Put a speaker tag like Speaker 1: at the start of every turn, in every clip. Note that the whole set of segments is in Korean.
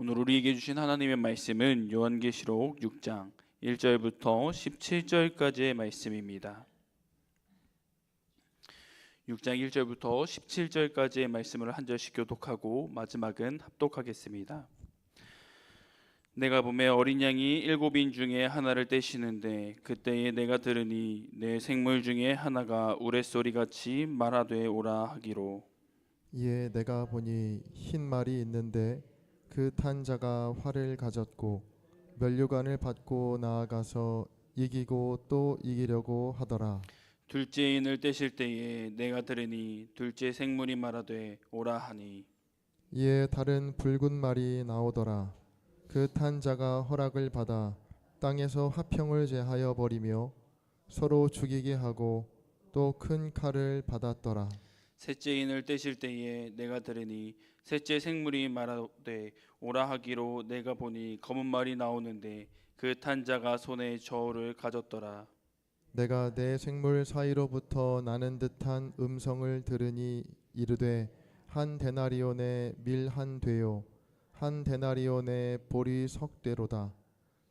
Speaker 1: 오늘 우리에게 주신 하나님의 말씀은 요한계시록 6장 1절부터 17절까지의 말씀입니다. 6장 1절부터 17절까지의 말씀을 한 절씩 교독하고 마지막은 합독하겠습니다. 내가 보매 어린 양이 7인 중에 하나를 떼시는데 그때에 내가 들으니 내 생물 중에 하나가 우레소리같이 말하되 오라 하기로.
Speaker 2: 이에 내가 보니 흰 말이 있는데 그 탄 자가 활을 가졌고 면류관을 받고 나아가서 이기고 또 이기려고 하더라.
Speaker 1: 둘째 인을 떼실 때에 내가 들으니 둘째 생물이 말하되 오라 하니.
Speaker 2: 이에 다른 붉은 말이 나오더라. 그 탄 자가 허락을 받아 땅에서 화평을 제하여 버리며 서로 죽이게 하고 또 큰 칼을 받았더라.
Speaker 1: 셋째 인을 떼실 때에 내가 들으니 셋째 생물이 말하되 오라 하기로. 내가 보니 검은 말이 나오는데 그 탄 자가 손에 저울을 가졌더라.
Speaker 2: 내가 내 생물 사이로부터 나는 듯한 음성을 들으니 이르되 한 데나리온의 밀 한 되요 한 데나리온의 보리 석 되로다.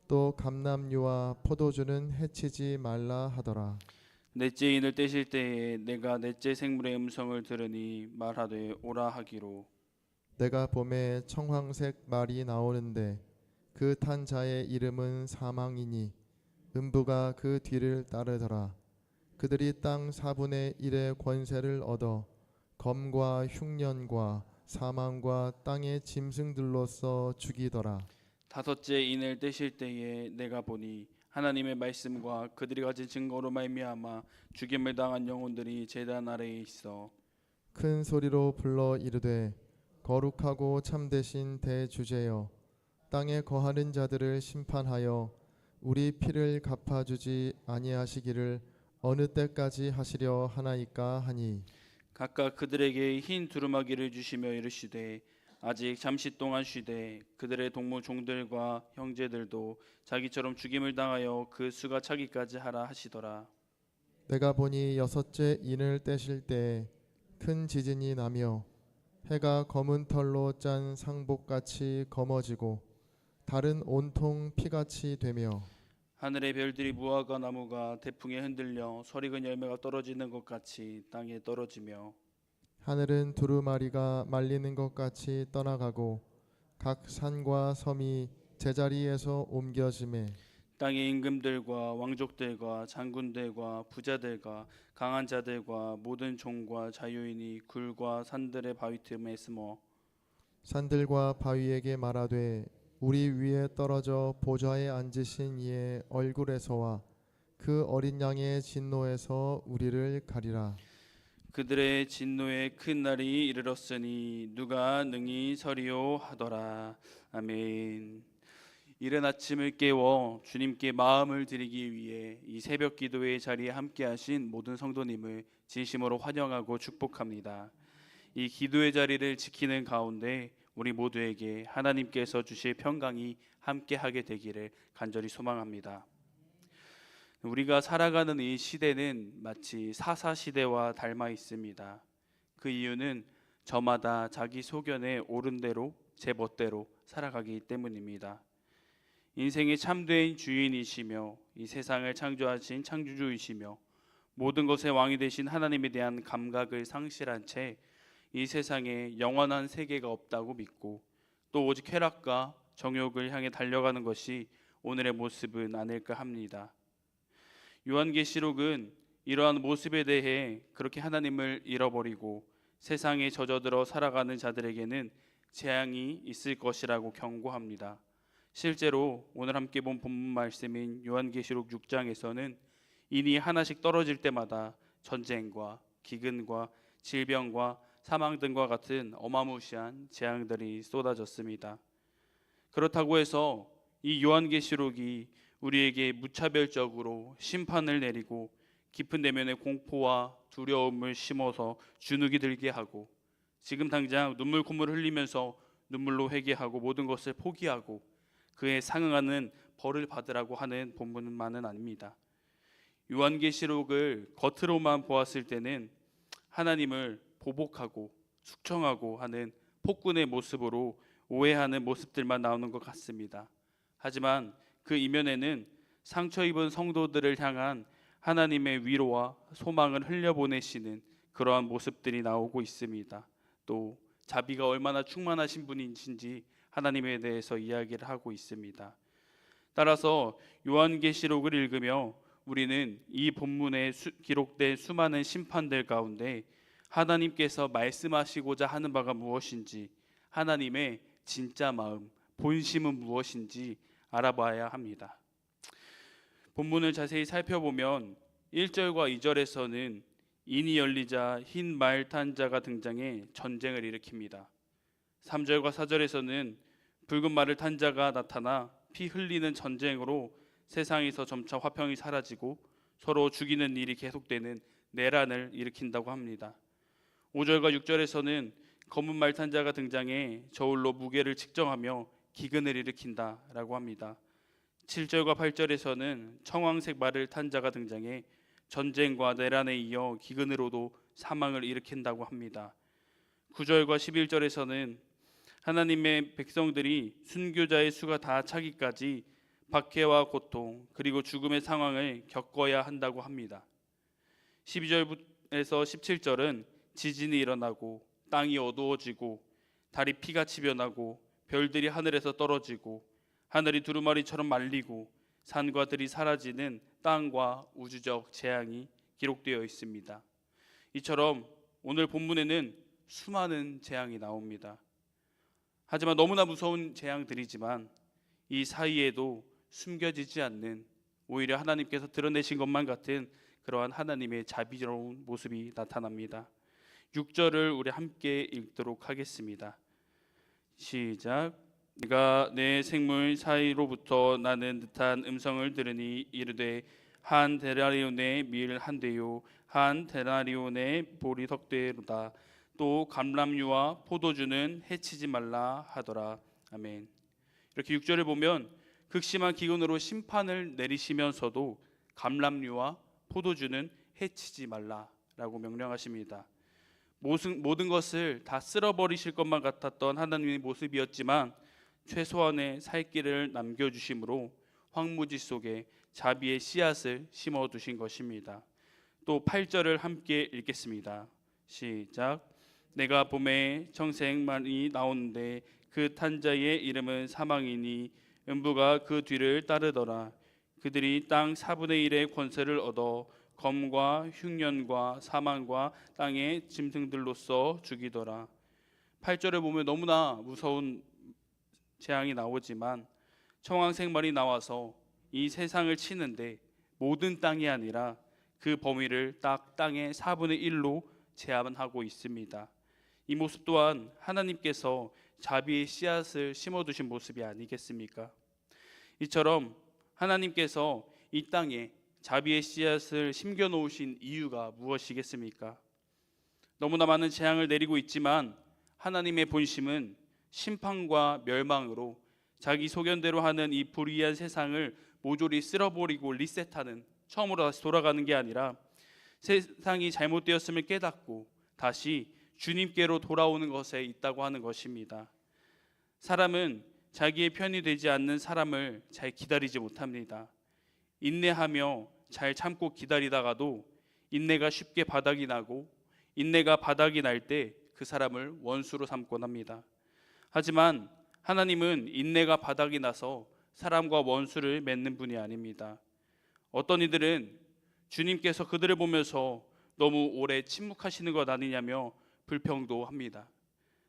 Speaker 2: 또 감람류와 포도주는 해치지 말라 하더라.
Speaker 1: 넷째 인을 떼실 때에 내가 넷째 생물의 음성을 들으니 말하되 오라 하기로.
Speaker 2: 내가 봄에 청황색 말이 나오는데 그 탄 자의 이름은 사망이니 음부가 그 뒤를 따르더라. 그들이 땅 4분의 1의 권세를 얻어 검과 흉년과 사망과 땅의 짐승들로서 죽이더라.
Speaker 1: 다섯째 인을 떼실 때에 내가 보니 하나님의 말씀과 그들이 가진 증거로 말미암아 죽임을 당한 영혼들이 제단 아래에 있어
Speaker 2: 큰 소리로 불러 이르되 거룩하고 참되신 대주제여 땅에 거하는 자들을 심판하여 우리 피를 갚아주지 아니하시기를 어느 때까지 하시려 하나이까 하니.
Speaker 1: 각각 그들에게 흰 두루마기를 주시며 이르시되 아직 잠시 동안 쉬되 그들의 동무 종들과 형제들도 자기처럼 죽임을 당하여 그 수가 차기까지 하라 하시더라.
Speaker 2: 내가 보니 여섯째 인을 떼실 때 큰 지진이 나며 해가 검은 털로 짠 상복같이 검어지고 달은 온통 피같이 되며
Speaker 1: 하늘의 별들이 무화과 나무가 태풍에 흔들려 설익은 열매가 떨어지는 것 같이 땅에 떨어지며
Speaker 2: 하늘은 두루마리가 말리는 것 같이 떠나가고 각 산과 섬이 제자리에서 옮겨지매
Speaker 1: 땅의 임금들과 왕족들과 장군들과 부자들과 강한 자들과 모든 종과 자유인이 굴과 산들의 바위 틈에 숨어
Speaker 2: 산들과 바위에게 말하되 우리 위에 떨어져 보좌에 앉으신 이의 얼굴에서와 그 어린 양의 진노에서 우리를 가리라.
Speaker 1: 그들의 진노의 큰 날이 이르렀으니 누가 능히 서리요 하더라. 아멘. 이른 아침을 깨워 주님께 마음을 드리기 위해 이 새벽 기도의 자리에 함께하신 모든 성도님을 진심으로 환영하고 축복합니다. 이 기도의 자리를 지키는 가운데 우리 모두에게 하나님께서 주실 평강이 함께하게 되기를 간절히 소망합니다. 우리가 살아가는 이 시대는 마치 사사시대와 닮아 있습니다. 그 이유는 저마다 자기 소견에 옳은 대로 제 멋대로 살아가기 때문입니다. 인생의 참된 주인이시며 이 세상을 창조하신 창조주이시며 모든 것의 왕이 되신 하나님에 대한 감각을 상실한 채 이 세상에 영원한 세계가 없다고 믿고 또 오직 쾌락과 정욕을 향해 달려가는 것이 오늘의 모습은 아닐까 합니다. 요한계시록은 이러한 모습에 대해 그렇게 하나님을 잃어버리고 세상에 젖어들어 살아가는 자들에게는 재앙이 있을 것이라고 경고합니다. 실제로 오늘 함께 본 본문 말씀인 요한계시록 6장에서는 인이 하나씩 떨어질 때마다 전쟁과 기근과 질병과 사망 등과 같은 어마무시한 재앙들이 쏟아졌습니다. 그렇다고 해서 이 요한계시록이 우리에게 무차별적으로 심판을 내리고 깊은 내면의 공포와 두려움을 심어서 주눅이 들게 하고 지금 당장 눈물 콧물 흘리면서 눈물로 회개하고 모든 것을 포기하고 그에 상응하는 벌을 받으라고 하는 본문만은 아닙니다. 요한계시록을 겉으로만 보았을 때는 하나님을 보복하고 숙청하고 하는 폭군의 모습으로 오해하는 모습들만 나오는 것 같습니다. 하지만 그 이면에는 상처 입은 성도들을 향한 하나님의 위로와 소망을 흘려보내시는 그러한 모습들이 나오고 있습니다. 또 자비가 얼마나 충만하신 분이신지 하나님에 대해서 이야기를 하고 있습니다. 따라서 요한계시록을 읽으며 우리는 이 본문에 기록된 수많은 심판들 가운데 하나님께서 말씀하시고자 하는 바가 무엇인지, 하나님의 진짜 마음, 본심은 무엇인지 알아봐야 합니다. 본문을 자세히 살펴보면 1절과 2절에서는 인이 열리자 흰 말 탄 자가 등장해 전쟁을 일으킵니다. 3절과 4절에서는 붉은 말을 탄 자가 나타나 피 흘리는 전쟁으로 세상에서 점차 화평이 사라지고 서로 죽이는 일이 계속되는 내란을 일으킨다고 합니다. 5절과 6절에서는 검은 말 탄 자가 등장해 저울로 무게를 측정하며 기근을 일으킨다라고 합니다. 7절과 8절에서는 청황색 말을 탄 자가 등장해 전쟁과 내란에 이어 기근으로도 사망을 일으킨다고 합니다. 9절과 11절에서는 하나님의 백성들이 순교자의 수가 다 차기까지 박해와 고통 그리고 죽음의 상황을 겪어야 한다고 합니다. 12절에서 17절은 지진이 일어나고 땅이 어두워지고 달이 피같이 변하고 별들이 하늘에서 떨어지고 하늘이 두루마리처럼 말리고 산과 들이 사라지는 땅과 우주적 재앙이 기록되어 있습니다. 이처럼 오늘 본문에는 수많은 재앙이 나옵니다. 하지만 너무나 무서운 재앙들이지만 이 사이에도 숨겨지지 않는, 오히려 하나님께서 드러내신 것만 같은 그러한 하나님의 자비로운 모습이 나타납니다. 6절을 우리 함께 읽도록 하겠습니다. 시작. 내가 내 생물 사이로부터 나는 듯한 음성을 들으니 이르되 한 데나리온의 밀 한 대요 한 데나리온의 보리 석 대로다. 또 감람류와 포도주는 해치지 말라 하더라. 아멘. 이렇게 6절을 보면 극심한 기근으로 심판을 내리시면서도 감람류와 포도주는 해치지 말라라고 명령하십니다. 모든 것을 다 쓸어버리실 것만 같았던 하나님의 모습이었지만 최소한의 살 길을 남겨주심으로 황무지 속에 자비의 씨앗을 심어두신 것입니다. 또 8절을 함께 읽겠습니다. 시작. 내가 봄에 청생만이 나오는데 그 탄자의 이름은 사망이니 음부가 그 뒤를 따르더라. 그들이 땅 4분의 1의 권세를 얻어 검과 흉년과 사망과 땅의 짐승들로서 죽이더라. 8절을 보면 너무나 무서운 재앙이 나오지만 청황생말이 나와서 이 세상을 치는데 모든 땅이 아니라 그 범위를 딱 땅의 4분의 1로 제한하고 있습니다. 이 모습 또한 하나님께서 자비의 씨앗을 심어두신 모습이 아니겠습니까? 이처럼 하나님께서 이 땅에 자비의 씨앗을 심겨놓으신 이유가 무엇이겠습니까? 너무나 많은 재앙을 내리고 있지만 하나님의 본심은 심판과 멸망으로 자기 소견대로 하는 이 불의한 세상을 모조리 쓸어버리고 리셋하는, 처음으로 다시 돌아가는 게 아니라 세상이 잘못되었음을 깨닫고 다시 주님께로 돌아오는 것에 있다고 하는 것입니다. 사람은 자기의 편이 되지 않는 사람을 잘 기다리지 못합니다. 인내하며 잘 참고 기다리다가도 인내가 쉽게 바닥이 나고 인내가 바닥이 날 때 그 사람을 원수로 삼곤 합니다. 하지만 하나님은 인내가 바닥이 나서 사람과 원수를 맺는 분이 아닙니다. 어떤 이들은 주님께서 그들을 보면서 너무 오래 침묵하시는 것 아니냐며 불평도 합니다.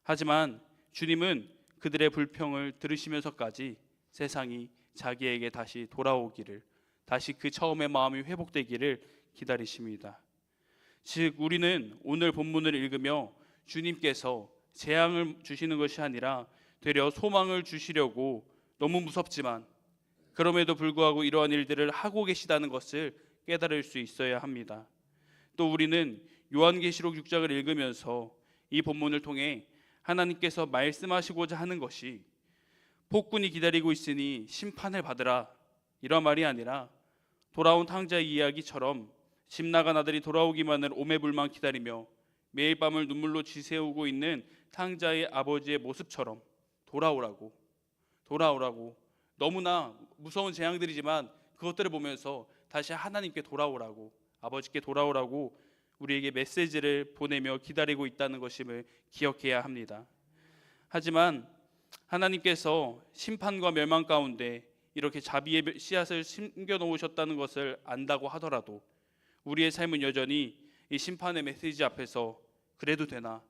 Speaker 1: 하지만 주님은 그들의 불평을 들으시면서까지 세상이 자기에게 다시 돌아오기를, 다시 그 처음의 마음이 회복되기를 기다리십니다. 즉 우리는 오늘 본문을 읽으며 주님께서 재앙을 주시는 것이 아니라 되려 소망을 주시려고 너무 무섭지만 그럼에도 불구하고 이러한 일들을 하고 계시다는 것을 깨달을 수 있어야 합니다. 또 우리는 요한계시록 6장을 읽으면서 이 본문을 통해 하나님께서 말씀하시고자 하는 것이 폭군이 기다리고 있으니 심판을 받으라, 이런 말이 아니라 돌아온 탕자의 이야기처럼 집 나간 아들이 돌아오기만을 오매불망 기다리며 매일 밤을 눈물로 지새우고 있는 탕자의 아버지의 모습처럼 돌아오라고 너무나 무서운 재앙들이지만 그것들을 보면서 다시 하나님께 돌아오라고, 아버지께 돌아오라고 우리에게 메시지를 보내며 기다리고 있다는 것임을 기억해야 합니다. 하지만 하나님께서 심판과 멸망 가운데 이렇게 자비의 씨앗을 심겨 놓으셨다는 것을 안다고 하더라도 우리의 삶은 여전히 이 심판의 메시지 앞에서 그래도 되나?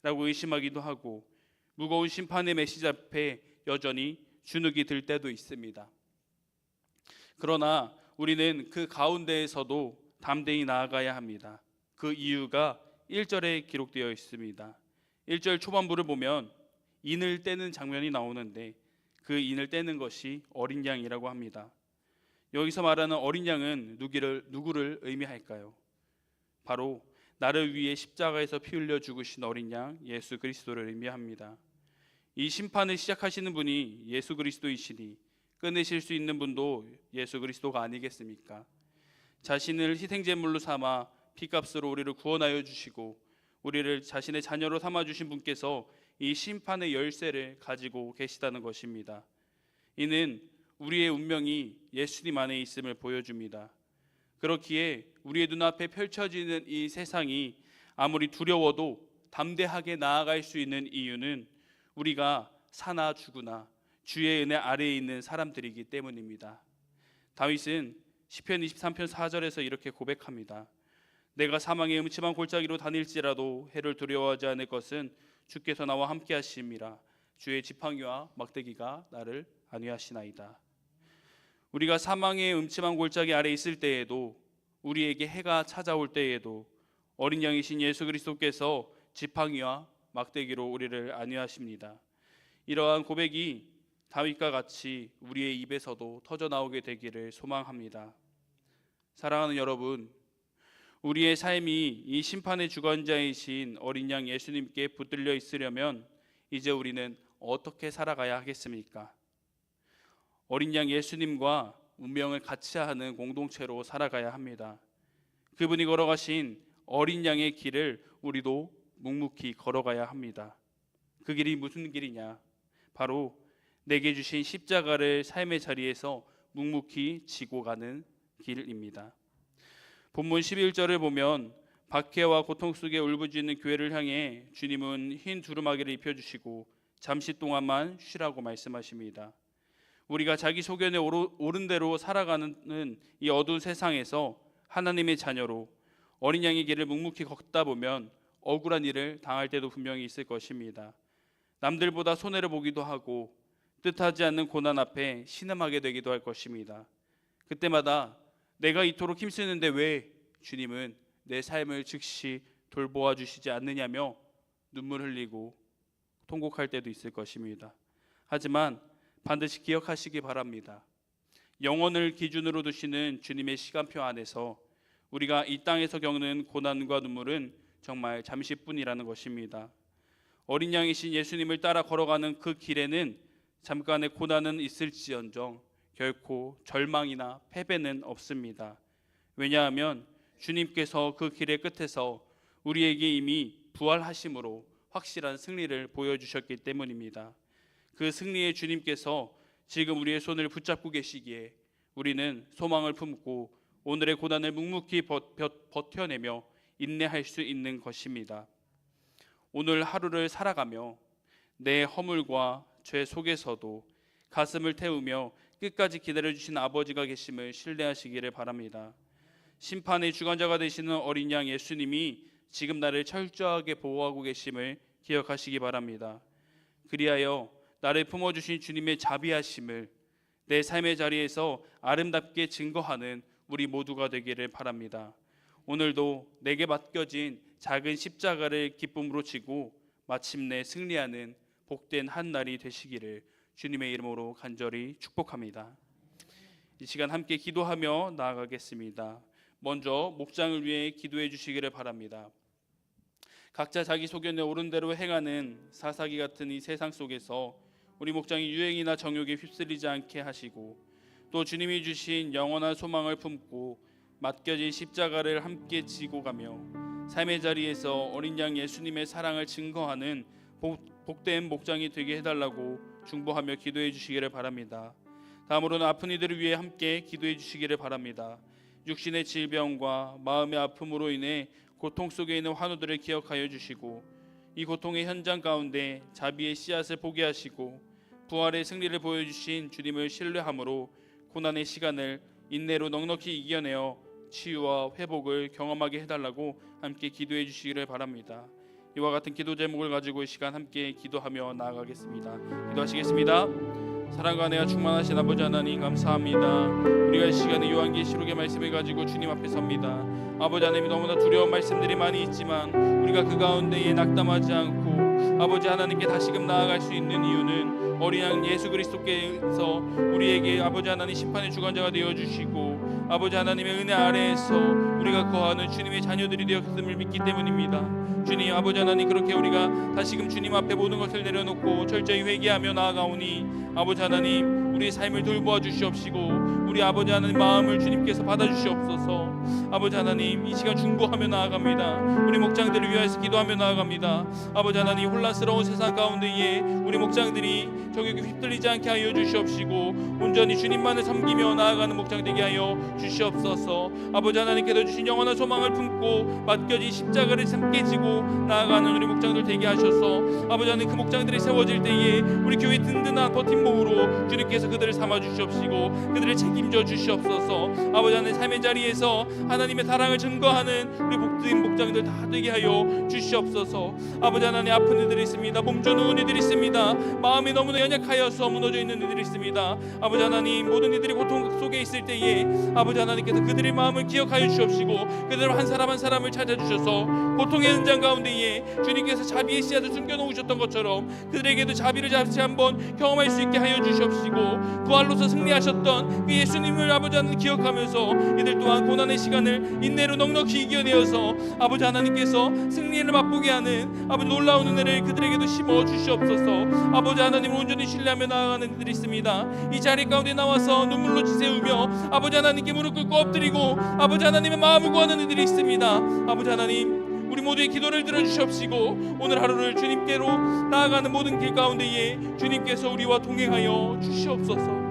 Speaker 1: 라고 의심하기도 하고 무거운 심판의 메시지 앞에 여전히 주눅이 들 때도 있습니다. 그러나 우리는 그 가운데에서도 담대히 나아가야 합니다. 그 이유가 1절에 기록되어 있습니다. 1절 초반부를 보면 인을 떼는 장면이 나오는데 그 인을 떼는 것이 어린 양이라고 합니다. 여기서 말하는 어린 양은 누구를 의미할까요? 바로 나를 위해 십자가에서 피 흘려 죽으신 어린 양 예수 그리스도를 의미합니다. 이 심판을 시작하시는 분이 예수 그리스도이시니 끝내실 수 있는 분도 예수 그리스도가 아니겠습니까? 자신을 희생제물로 삼아 피값으로 우리를 구원하여 주시고 우리를 자신의 자녀로 삼아 주신 분께서 이 심판의 열쇠를 가지고 계시다는 것입니다. 이는 우리의 운명이 예수님 안에 있음을 보여줍니다. 그렇기에 우리의 눈앞에 펼쳐지는 이 세상이 아무리 두려워도 담대하게 나아갈 수 있는 이유는 우리가 사나 죽으나 주의 은혜 아래에 있는 사람들이기 때문입니다. 다윗은 시편 23편 4절에서 이렇게 고백합니다. 내가 사망의 음침한 골짜기로 다닐지라도 해를 두려워하지 않을 것은 주께서 나와 함께 하심이라. 주의 지팡이와 막대기가 나를 안위하시나이다. 우리가 사망의 음침한 골짜기 아래 있을 때에도 우리에게 해가 찾아올 때에도 어린 양이신 예수 그리스도께서 지팡이와 막대기로 우리를 안위하십니다. 이러한 고백이 다윗과 같이 우리의 입에서도 터져나오게 되기를 소망합니다. 사랑하는 여러분, 우리의 삶이 이 심판의 주관자이신 어린 양 예수님께 붙들려 있으려면 이제 우리는 어떻게 살아가야 하겠습니까? 어린 양 예수님과 운명을 같이 하는 공동체로 살아가야 합니다. 그분이 걸어가신 어린 양의 길을 우리도 묵묵히 걸어가야 합니다. 그 길이 무슨 길이냐? 바로 내게 주신 십자가를 삶의 자리에서 묵묵히 지고 가는 길입니다. 본문 11절을 보면 박해와 고통 속에 울부짖는 교회를 향해 주님은 흰 두루마기를 입혀주시고 잠시 동안만 쉬라고 말씀하십니다. 우리가 자기 소견에 옳은 대로 살아가는 이 어두운 세상에서 하나님의 자녀로 어린 양의 길을 묵묵히 걷다 보면 억울한 일을 당할 때도 분명히 있을 것입니다. 남들보다 손해를 보기도 하고 뜻하지 않는 고난 앞에 신음하게 되기도 할 것입니다. 그때마다 내가 이토록 힘쓰는데 왜 주님은 내 삶을 즉시 돌보아 주시지 않느냐며 눈물 흘리고 통곡할 때도 있을 것입니다. 하지만 반드시 기억하시기 바랍니다. 영혼을 기준으로 두시는 주님의 시간표 안에서 우리가 이 땅에서 겪는 고난과 눈물은 정말 잠시뿐이라는 것입니다. 어린 양이신 예수님을 따라 걸어가는 그 길에는 잠깐의 고난은 있을지언정 결코 절망이나 패배는 없습니다. 왜냐하면 주님께서 그 길의 끝에서 우리에게 이미 부활하심으로 확실한 승리를 보여주셨기 때문입니다. 그 승리의 주님께서 지금 우리의 손을 붙잡고 계시기에 우리는 소망을 품고 오늘의 고난을 묵묵히 버텨내며 인내할 수 있는 것입니다. 오늘 하루를 살아가며 내 허물과 죄 속에서도 가슴을 태우며 끝까지 기다려주신 아버지가 계심을 신뢰하시기를 바랍니다. 심판의 주관자가 되시는 어린 양 예수님이 지금 나를 철저하게 보호하고 계심을 기억하시기 바랍니다. 그리하여 나를 품어주신 주님의 자비하심을 내 삶의 자리에서 아름답게 증거하는 우리 모두가 되기를 바랍니다. 오늘도 내게 맡겨진 작은 십자가를 기쁨으로 지고 마침내 승리하는 복된 한 날이 되시기를 주님의 이름으로 간절히 축복합니다. 이 시간 함께 기도하며 나아가겠습니다. 먼저 목장을 위해 기도해 주시기를 바랍니다. 각자 자기 소견에 옳은 대로 행하는 사사기 같은 이 세상 속에서 우리 목장이 유행이나 정욕에 휩쓸리지 않게 하시고 또 주님이 주신 영원한 소망을 품고 맡겨진 십자가를 함께 지고 가며 삶의 자리에서 어린 양 예수님의 사랑을 증거하는 복된 목장이 되게 해달라고 중보하며 기도해 주시기를 바랍니다. 다음으로는 아픈 이들을 위해 함께 기도해 주시기를 바랍니다. 육신의 질병과 마음의 아픔으로 인해 고통 속에 있는 환우들을 기억하여 주시고 이 고통의 현장 가운데 자비의 씨앗을 보게 하시고 부활의 승리를 보여주신 주님을 신뢰함으로 고난의 시간을 인내로 넉넉히 이겨내어 치유와 회복을 경험하게 해달라고 함께 기도해 주시기를 바랍니다. 이와 같은 기도 제목을 가지고 이 시간 함께 기도하며 나아가겠습니다. 기도하시겠습니다. 사랑과 은혜가 충만하신 아버지 하나님 감사합니다. 우리가 이 시간에 요한계시록의 말씀을 가지고 주님 앞에 섭니다. 아버지 하나님, 너무나 두려운 말씀들이 많이 있지만 우리가 그 가운데에 낙담하지 않고 아버지 하나님께 다시금 나아갈 수 있는 이유는 어린 양 예수 그리스도께서 우리에게 아버지 하나님 심판의 주관자가 되어주시고 아버지 하나님의 은혜 아래에서 우리가 거하는 주님의 자녀들이 되었음을 믿기 때문입니다. 주님, 아버지 하나님, 그렇게 우리가 다시금 주님 앞에 모든 것을 내려놓고 철저히 회개하며 나아가오니 아버지 하나님, 우리의 삶을 돌보아 주시옵시고 우리 아버지 하나님 마음을 주님께서 받아주시옵소서. 아버지 하나님, 이 시간 중보하며 나아갑니다. 우리 목장들을 위하여서 기도하며 나아갑니다. 아버지 하나님, 혼란스러운 세상 가운데에 우리 목장들이 저격에 휩쓸리지 않게 하여 주시옵시고 온전히 주님만을 섬기며 나아가는 목장 되게 하여 주시옵소서. 아버지 하나님께서 주신 영원한 소망을 품고 맡겨진 십자가를 함께 지고 나아가는 우리 목장들 되게 하셔서 아버지 하나님, 그 목장들이 세워질 때에 우리 교회 든든한 버팀목으로 주님께서 그들을 삼아 주시옵시고 그들을 책임져 주시옵소서. 아버지 하나님, 삶의 자리에서 하나님의 사랑을 증거하는 우리 복된 목장들 다 되게 하여 주시옵소서. 아버지 하나님, 아픈 이들이 있습니다. 몸져 누운 이들이 있습니다. 마음이 너무나 연약하여서 무너져 있는 이들이 있습니다. 아버지 하나님, 모든 이들이 고통 속에 있을 때에 아버지 하나님께서 그들의 마음을 기억하여 주시옵시고 그들 한 사람 한 사람을 찾아주셔서 고통의 현장 가운데에 주님께서 자비의 씨앗을 숨겨놓으셨던 것처럼 그들에게도 자비를 다시 한번 경험할 수 있게 하여 주시옵시고 부활로서 승리하셨던 그 예수님을 아버지 하나님 기억하면서 이들 또한 고난의 시간을 인내로 넉넉히 이겨내어서 아버지 하나님께서 승리를 맛보게 하는 아버지 놀라운 은혜를 그들에게도 심어 주시옵소서. 아버지 하나님을 온전히 신뢰하며 나아가는 이들이 있습니다. 이 자리 가운데 나와서 눈물로 지새우며 아버지 하나님께 무릎 꿇고 엎드리고 아버지 하나님의 마음을 구하는 이들이 있습니다. 아버지 하나님, 우리 모두의 기도를 들어주시옵시고 오늘 하루를 주님께로 나아가는 모든 길 가운데에 주님께서 우리와 동행하여 주시옵소서.